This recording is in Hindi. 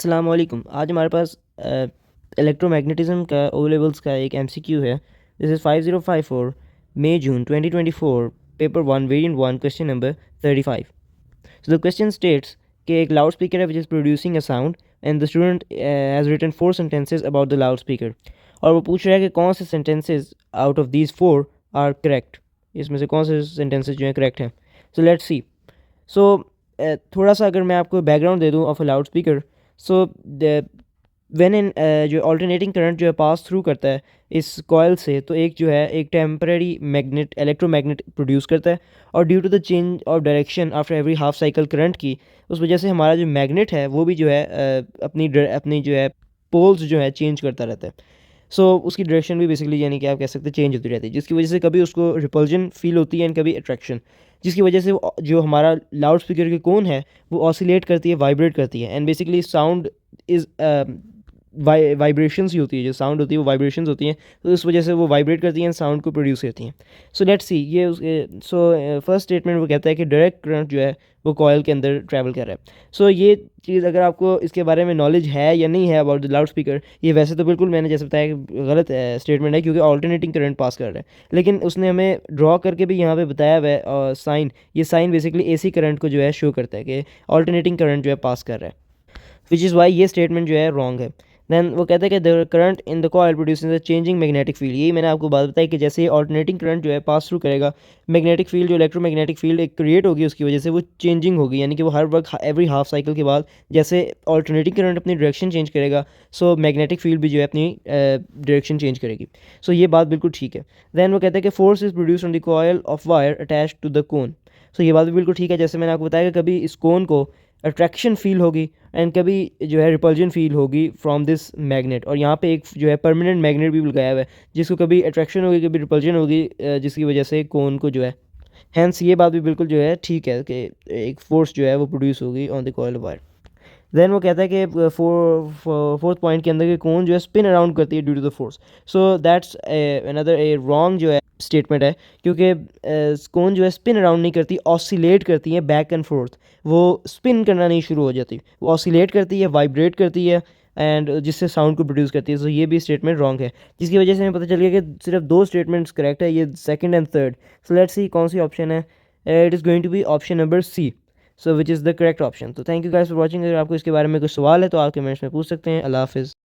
अस्सलाम वालेकुम। आज हमारे पास इलेक्ट्रोमैग्नेटिज्म का ओ लेवल्स का एक एमसीक्यू है। This is 5054 May June 2024 paper 1 variant 1 question number 35। So the question states कि एक लाउड स्पीकर है which is producing a sound and the student has written 4 sentences about the loud speaker. और वो पूछ रहा है कि कौन से sentences out of these 4 are correct, इसमें से कौन से सेंटेंसेस जो हैं करेक्ट हैं। सो लेट्स सी। सो थोड़ा सा अगर मैं आपको बैकग्राउंड दे दूँ of a loud speaker. So when in जो अल्टरनेटिंग करंट जो है पास थ्रू करता है इस कॉयल से, तो एक जो है एक टेम्पररी मैग्नेट इलेक्ट्रोमैग्नेट प्रोड्यूस करता है। और due to the change of direction after every half cycle current की, उस वजह से हमारा जो मैग्नेट है वो भी जो है अपनी जो है पोल्स जो है चेंज करता रहता है। सो उसकी डायरेक्शन भी बेसिकली यानी कि आप कह सकते हैं चेंज होती रहती है, जिसकी वजह से कभी उसको रिपल्जन फील होती है एंड कभी अट्रैक्शन, जिसकी वजह से जो हमारा लाउड स्पीकर की कोन है वो ऑसिलेट करती है, वाइब्रेट करती है। And basically sound is vibrations ही होती है, जो साउंड होती है वो वाइब्रेशंस होती हैं, तो इस वजह से वो वाइब्रेट करती हैं, साउंड को प्रोड्यूस करती हैं। सो लेट्स सी ये फर्स्ट स्टेटमेंट वो कहता है कि डायरेक्ट करंट जो है वो कॉयल के अंदर ट्रैवल कर रहा है। सो ये चीज़ अगर आपको इसके बारे में नॉलेज है या नहीं है अबाउट द लाउड स्पीकर, ये वैसे तो बिल्कुल मैंने जैसे बताया कि गलत स्टेटमेंट है, क्योंकि ऑल्टरनेटिंग करंट पास कर रहा है। लेकिन उसने हमें ड्रॉ करके भी यहाँ पे बताया हुआ है, और साइन, ये साइन बेसिकली एसी करंट को जो है शो करता है कि ऑल्टरनेटिंग करंट जो है पास कर रहा है, विच इज़ वाई ये स्टेटमेंट जो है रॉन्ग है। दैन वो कहता है कि the current in the coil producing the changing magnetic field. यही मैंने आपको बात बताई कि जैसे ये ऑल्टरनेटिंग करंट जो है पास थ्रू करेगा, मैग्नेटिक फील्ड जो इलेक्ट्रोमैग्नेटिक फील्ड एक क्रिएट होगी, उसकी वजह से वो चेंजिंग होगी, यानी कि वो हर वक्त एवरी हाफ साइकिल के बाद जैसे ऑल्टरनेटिंग करंट अपनी डायरेक्शन चेंज करेगा, सो मैग्नेटिक फील्ड भी जो है अपनी डायरेक्शन चेंज करेगी। सो ये बात बिल्कुल ठीक है। दैन वो कहता है कि force is produce on the coil of wire attach to the cone. So ये बात भी बिल्कुल ठीक है। जैसे मैंने आपको बताया कि कभी इस कोन को अट्रैक्शन फील होगी एंड कभी जो है रिपल्जन फील होगी फ्रॉम दिस मैग्नेट। और यहाँ पे एक जो है परमानेंट मैग्नेट भी लगाया हुआ है, जिसको कभी अट्रैक्शन होगी कभी रिपल्जन होगी, जिसकी वजह से कोन को जो है, हैंस ये बात भी बिल्कुल जो है ठीक है कि एक फोर्स जो है वो प्रोड्यूस होगी on the coil wire. Then वो कहता है कि फोर्थ पॉइंट के अंदर कि कोन जो है स्पिन अराउंड करती है due to the force. So that's another a wrong जो है स्टेटमेंट है, क्योंकि कोन जो है स्पिन अराउंड नहीं करती, ऑसिलेट करती है बैक एंड फोर्थ। वो स्पिन करना नहीं शुरू हो जाती, वो ऑसिलेट करती है, वाइब्रेट करती है, एंड जिससे साउंड को प्रोड्यूस करती है। सो ये भी स्टेटमेंट रॉन्ग है, जिसकी वजह से हमें पता चल गया कि सिर्फ 2 स्टेटमेंट्स करेक्ट है, ये second and third. So let's see कौन सी ऑप्शन है। It is going to be option number C, so which is the correct option. तो thank you guys for watching. अगर आपको इसके बारे में कुछ सवाल है तो आप कमेंट्स में पूछ सकते हैं। अल्लाह हाफिज़।